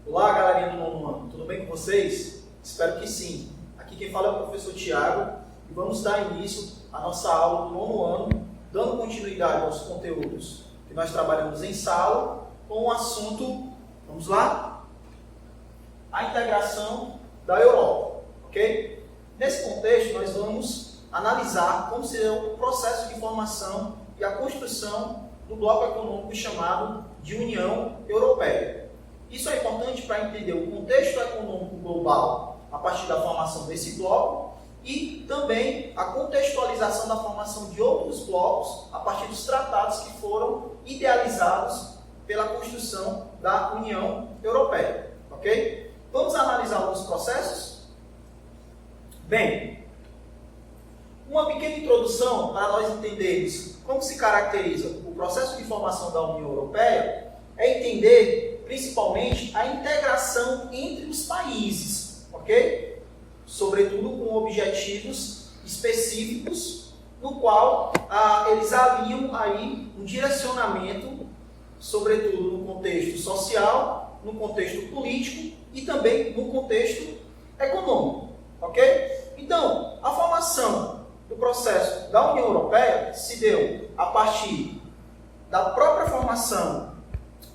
Olá, galerinha do nono ano, tudo bem com vocês? Espero que sim. Aqui quem fala é o professor Tiago e vamos dar início à nossa aula do nono ano, dando continuidade aos conteúdos que nós trabalhamos em sala com o assunto, vamos lá? A integração da Europa, ok? Nesse contexto, nós vamos analisar como será o processo de formação e a construção do bloco econômico chamado de União Europeia. Isso é importante para entender o contexto econômico global a partir da formação desse bloco e também a contextualização da formação de outros blocos a partir dos tratados que foram idealizados pela construção da União Europeia. Ok? Vamos analisar alguns processos? Bem, uma pequena introdução para nós entendermos como se caracteriza o processo de formação da União Europeia é entender principalmente a integração entre os países, ok? Sobretudo com objetivos específicos, no qual eles aliam aí um direcionamento, sobretudo no contexto social, no contexto político e também no contexto econômico, ok? Então, a formação do processo da União Europeia se deu a partir da própria formação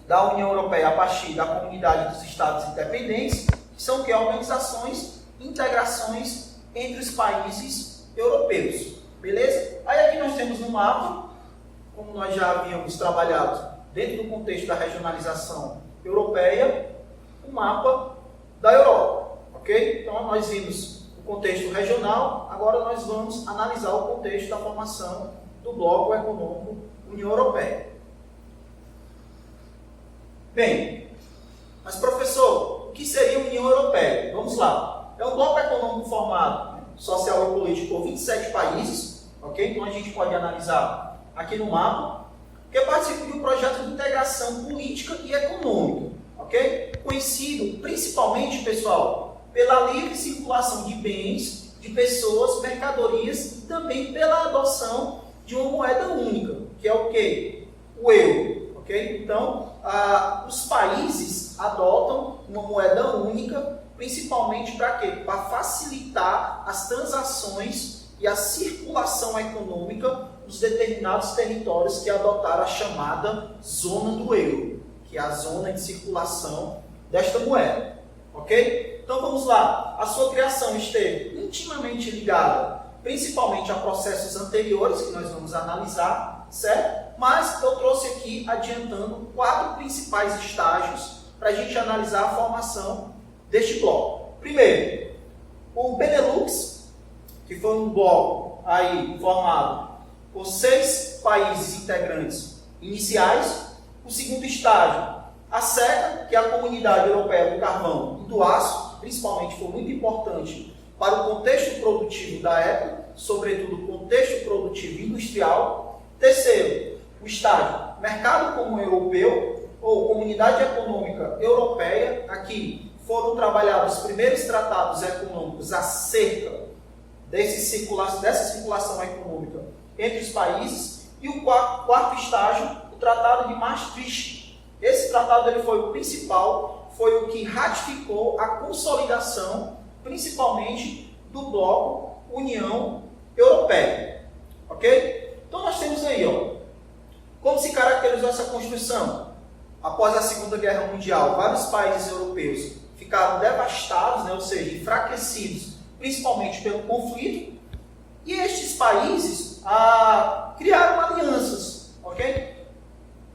da União Europeia a partir da Comunidade dos Estados Independentes, que são organizações, integrações entre os países europeus. Beleza? Aí aqui nós temos no mapa, como nós já havíamos trabalhado dentro do contexto da regionalização europeia, o mapa da Europa. Ok? Então nós vimos o contexto regional, agora nós vamos analisar o contexto da formação do bloco econômico União Europeia. Bem, mas professor, o que seria a União Europeia? Vamos lá. É um bloco econômico formado, social e político, por 27 países, ok? Então a gente pode analisar aqui no mapa, que participa de um projeto de integração política e econômica, ok? Conhecido principalmente, pessoal, pela livre circulação de bens, de pessoas, mercadorias e também pela adoção de uma moeda única, que é o quê? O euro. Okay? Então, os países adotam uma moeda única, principalmente para quê? Para facilitar as transações e a circulação econômica dos determinados territórios que adotaram a chamada zona do euro, que é a zona de circulação desta moeda. Ok? Então vamos lá. A sua criação esteve intimamente ligada, principalmente a processos anteriores, que nós vamos analisar, certo? Mas eu trouxe aqui, adiantando, 4 principais estágios para a gente analisar a formação deste bloco. Primeiro, o Benelux, que foi um bloco aí formado por 6 países integrantes iniciais. O segundo estágio, a CECA, que é a Comunidade Europeia do Carvão e do Aço, principalmente foi muito importante para o contexto produtivo da época, sobretudo o contexto produtivo industrial. Terceiro, o estágio Mercado Comum Europeu, ou Comunidade Econômica Europeia. Aqui foram trabalhados os primeiros tratados econômicos acerca dessa circulação econômica entre os países. E o quarto estágio, o Tratado de Maastricht. Esse tratado ele foi o principal, foi o que ratificou a consolidação, principalmente do bloco União Europeia. Ok? Então nós temos aí, ó, como se caracterizou essa construção? Após a Segunda Guerra Mundial, vários países europeus ficaram devastados, ou seja, enfraquecidos, principalmente pelo conflito, e estes países criaram alianças, ok?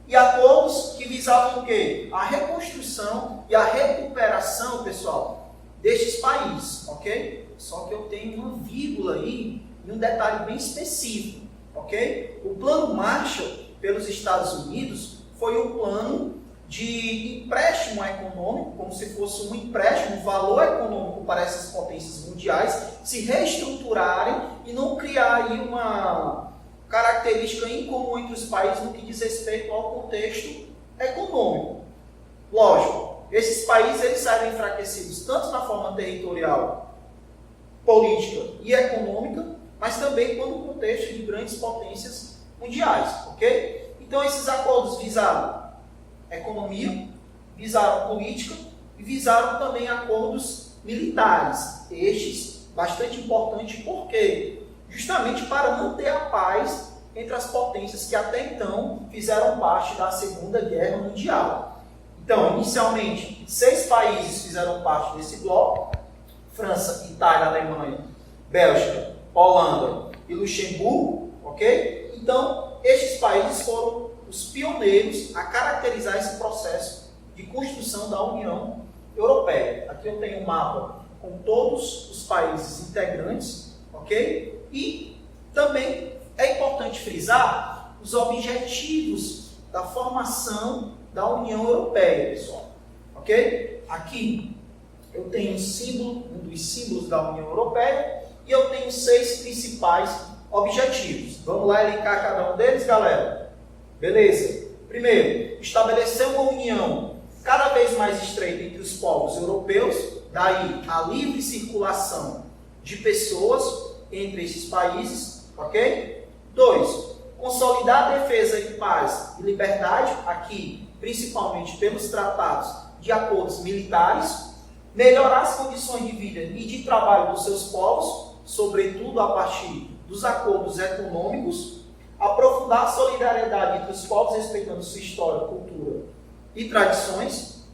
E acordos que visavam o quê? A reconstrução e a recuperação, pessoal, destes países, ok? Só que eu tenho uma vírgula aí e um detalhe bem específico, ok? O Plano Marshall pelos Estados Unidos foi um plano de empréstimo econômico, como se fosse um empréstimo, um valor econômico para essas potências mundiais se reestruturarem e não criar aí uma característica incomum entre os países no que diz respeito ao contexto econômico. Lógico, esses países eles saíram enfraquecidos tanto na forma territorial, política e econômica, mas também quando o contexto de grandes potências mundiais, ok? Então esses acordos visaram economia, visaram política e visaram também acordos militares. Estes, bastante importante, por quê? Justamente para manter a paz entre as potências que até então fizeram parte da Segunda Guerra Mundial. Então, inicialmente, 6 países fizeram parte desse bloco: França, Itália, Alemanha, Bélgica, Holanda e Luxemburgo, ok? Então, estes países foram os pioneiros a caracterizar esse processo de construção da União Europeia. Aqui eu tenho um mapa com todos os países integrantes, ok? E também é importante frisar os objetivos da formação da União Europeia, pessoal, ok? Aqui eu tenho um dos símbolos da União Europeia e eu tenho 6 principais objetivos. Vamos lá elencar cada um deles, galera? Beleza? Primeiro, estabelecer uma união cada vez mais estreita entre os povos europeus, daí a livre circulação de pessoas entre esses países, ok? 2, consolidar a defesa em paz e liberdade, aqui principalmente pelos tratados de acordos militares, melhorar as condições de vida e de trabalho dos seus povos, sobretudo a partir dos acordos econômicos, aprofundar a solidariedade entre os povos, respeitando sua história, cultura e tradições,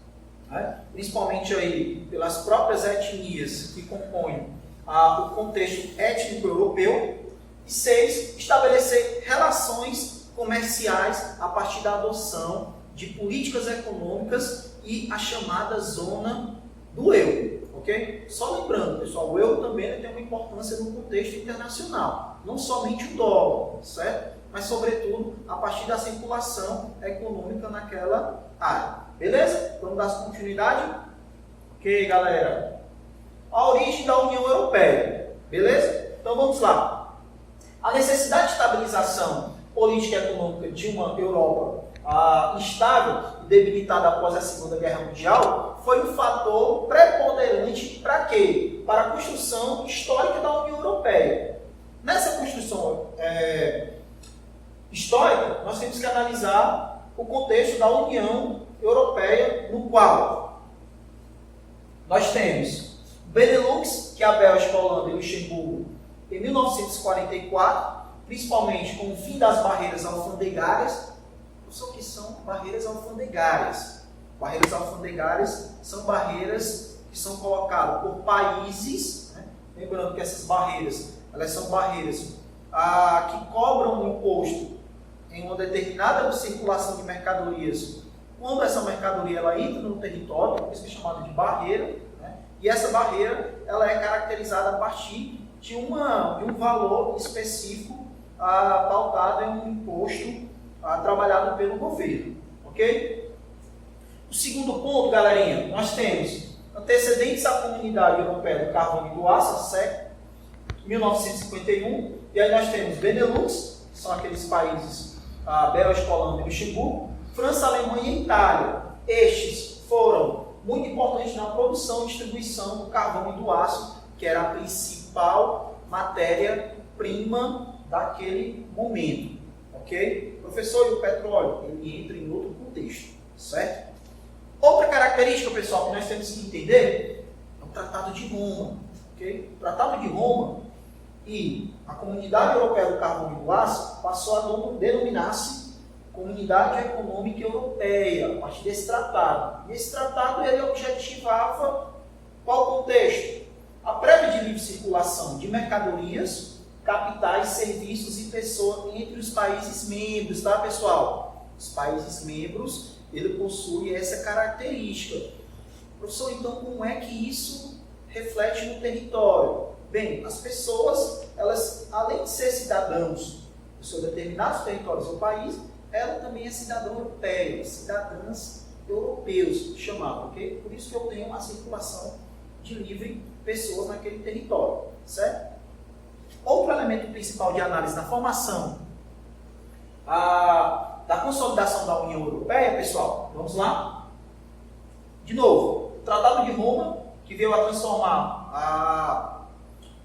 né? Principalmente aí pelas próprias etnias que compõem o contexto étnico europeu. E 6, estabelecer relações comerciais a partir da adoção de políticas econômicas e a chamada zona do euro, ok? Só lembrando, pessoal, o euro também tem uma importância no contexto internacional, não somente o dólar, certo? Mas, sobretudo, a partir da circulação econômica naquela área. Beleza? Vamos dar continuidade? Ok, galera. A origem da União Europeia. Beleza? Então, vamos lá. A necessidade de estabilização política e econômica de uma Europa instável e debilitada após a Segunda Guerra Mundial foi um fator preponderante para quê? Para a construção histórica da União Europeia. Nessa construção histórica, nós temos que analisar o contexto da União Europeia, no qual nós temos Benelux, que é a Bélgica, Holanda e Luxemburgo, em 1944, principalmente com o fim das barreiras alfandegárias. Só que são barreiras alfandegárias. Barreiras alfandegárias são barreiras que são colocadas por países, né? Lembrando que essas barreiras, elas são barreiras que cobram um imposto em uma determinada circulação de mercadorias. Quando essa mercadoria ela entra no território, por isso que é chamada de barreira, né? E essa barreira ela é caracterizada a partir de um valor específico pautado em um imposto trabalhado pelo governo, ok? O segundo ponto, galerinha, nós temos antecedentes à Comunidade Europeia do Carvão e do Aço, século 1951, e aí nós temos Benelux, que são aqueles países, Bélgica, Holanda e Luxemburgo, França, Alemanha e Itália. Estes foram muito importantes na produção e distribuição do carvão e do aço, que era a principal matéria-prima daquele momento. Ok? Professor, e o petróleo? Ele entra em outro contexto, certo? Outra característica, pessoal, que nós temos que entender é o Tratado de Roma. Okay? O Tratado de Roma e a Comunidade Europeia do Carvão e do Aço passou a denominar-se Comunidade Econômica Europeia, a partir desse tratado. E esse tratado ele objetivava qual contexto? A prévia de livre circulação de mercadorias, capitais, serviços e pessoas entre os países membros, tá, pessoal? Os países membros, ele possui essa característica. Professor, então como é que isso reflete no território? Bem, as pessoas, elas, além de ser cidadãos do seu determinados territórios ou país, ela também é cidadã europeia, cidadãs europeus, chamado, ok? Por isso que eu tenho uma circulação de livre pessoas naquele território, certo? Outro elemento principal de análise na formação da consolidação da União Europeia, pessoal, vamos lá? De novo, o Tratado de Roma, que veio a transformar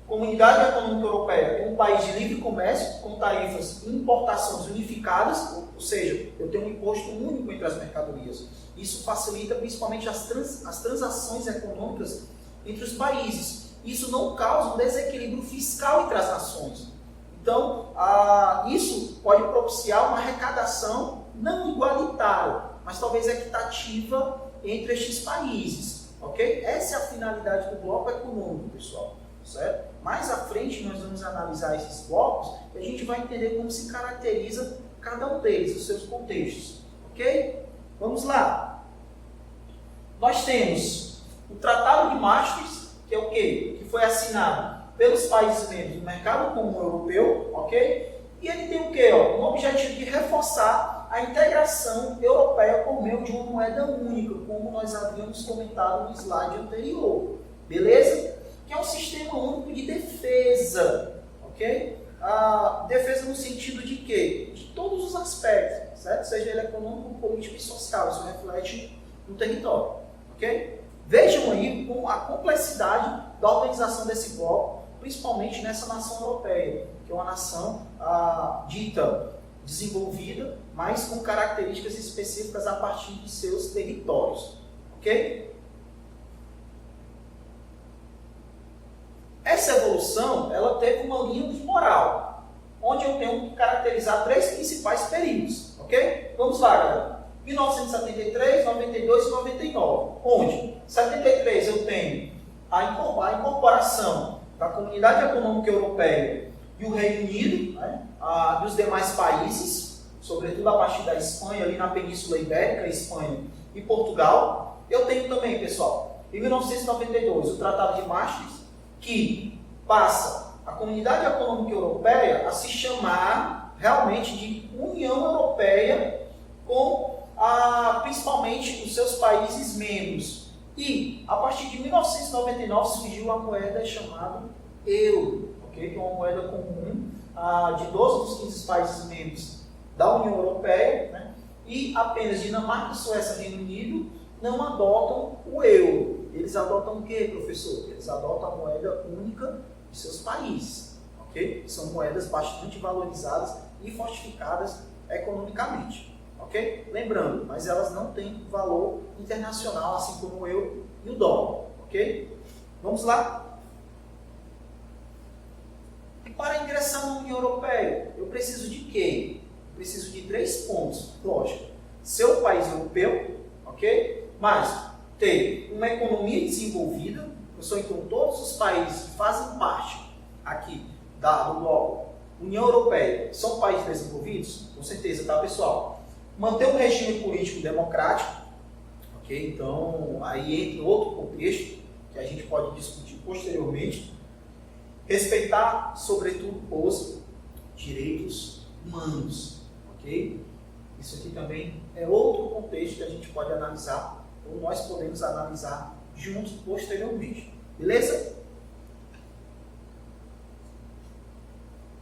Comunidade Econômica Europeia é um país de livre comércio, com tarifas e importações unificadas, ou seja, eu tenho um imposto único entre as mercadorias. Isso facilita principalmente as transações econômicas entre os países. Isso não causa um desequilíbrio fiscal entre as nações. Então, isso pode propiciar uma arrecadação não igualitária, mas talvez equitativa entre estes países. Ok? Essa é a finalidade do bloco econômico, pessoal. Certo? Mais à frente nós vamos analisar esses blocos e a gente vai entender como se caracteriza cada um deles, os seus contextos. Ok? Vamos lá. Nós temos o Tratado de Maastricht, que é o quê? Que foi assinado pelos países membros do Mercado Comum Europeu, ok? E ele tem o quê? Um objetivo de reforçar a integração europeia por meio de uma moeda única, como nós havíamos comentado no slide anterior. Beleza? Que é um sistema único de defesa, ok? Defesa no sentido de quê? De todos os aspectos, certo? Seja ele econômico, político e social, isso reflete no território, ok? Vejam aí com a complexidade da organização desse bloco, principalmente nessa nação europeia, que é uma nação dita desenvolvida, mas com características específicas a partir de seus territórios, ok? Essa evolução, ela teve uma linha moral, onde eu tenho que caracterizar três principais períodos, ok? Vamos lá, galera. 1973, 92 e 99. Onde? 73 eu tenho a incorporação da Comunidade Econômica Europeia e o Reino Unido, né, e os demais países, sobretudo a partir da Espanha, ali na Península Ibérica, Espanha e Portugal. Eu tenho também, pessoal, em 1992, o Tratado de Maastricht, que passa a Comunidade Econômica Europeia a se chamar realmente de União Europeia, com principalmente os seus países membros. E a partir de 1999 surgiu a moeda chamada euro, okay? Que é uma moeda comum de 12 dos 15 países membros da União Europeia, né? E apenas Dinamarca, Suécia e Reino Unido não adotam o euro. Eles adotam o quê, professor? Eles adotam a moeda única de seus países, ok? São moedas bastante valorizadas e fortificadas economicamente, ok? Lembrando, mas elas não têm valor internacional, assim como o euro e o dólar, ok? Vamos lá? E para ingressar na União Europeia, eu preciso de quê? Eu preciso de 3 pontos, lógico. Ser um país europeu, ok? Mas ter uma economia desenvolvida, então todos os países que fazem parte aqui do bloco União Europeia são países desenvolvidos? Com certeza, tá, pessoal? Manter um regime político democrático, ok? Então, aí entra outro contexto que a gente pode discutir posteriormente. Respeitar, sobretudo, os direitos humanos, ok? Isso aqui também é outro contexto que a gente pode analisar, ou nós podemos analisar juntos posteriormente. Beleza?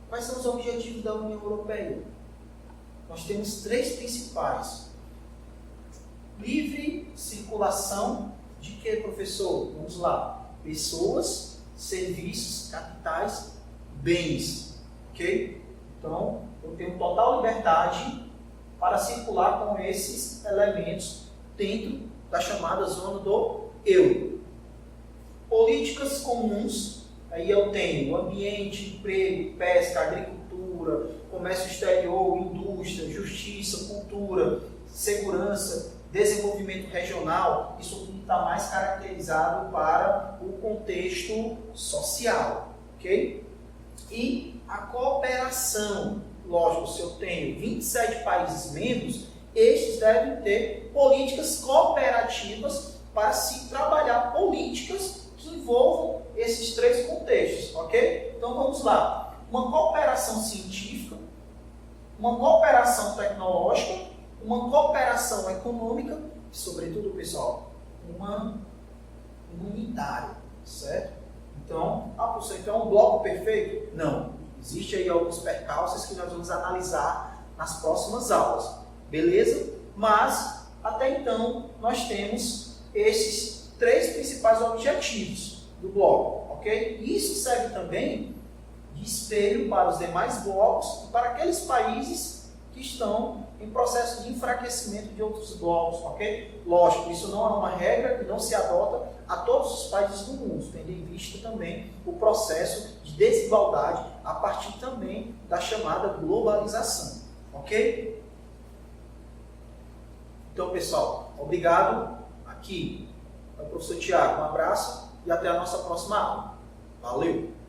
Quais são os objetivos da União Europeia? Nós temos 3 principais. Livre circulação de quê, professor? Vamos lá. Pessoas, serviços, capitais, bens. Ok? Então, eu tenho total liberdade para circular com esses elementos dentro da chamada zona do euro. Políticas comuns, aí eu tenho ambiente, emprego, pesca, agricultura, comércio exterior, indústria, justiça, cultura, segurança, desenvolvimento regional. Isso tudo está mais caracterizado para o contexto social, ok? E a cooperação, lógico, se eu tenho 27 países membros, estes devem ter políticas cooperativas para se trabalhar políticas que envolvam esses 3 contextos, ok? Então vamos lá. Uma cooperação científica, uma cooperação tecnológica, uma cooperação econômica e, sobretudo, pessoal, uma humanitária, certo? Então, professor, então é um bloco perfeito? Não. Existem aí alguns percalços que nós vamos analisar nas próximas aulas. Beleza? Mas, até então, nós temos esses 3 principais objetivos do bloco, ok? ok? Isso serve também de espelho para os demais blocos e para aqueles países que estão em processo de enfraquecimento de outros blocos, ok? Lógico, isso não é uma regra que não se adota a todos os países do mundo, tendo em vista também o processo de desigualdade a partir também da chamada globalização, ok? Então, pessoal, obrigado. Aqui é o professor Tiago, um abraço e até a nossa próxima aula. Valeu!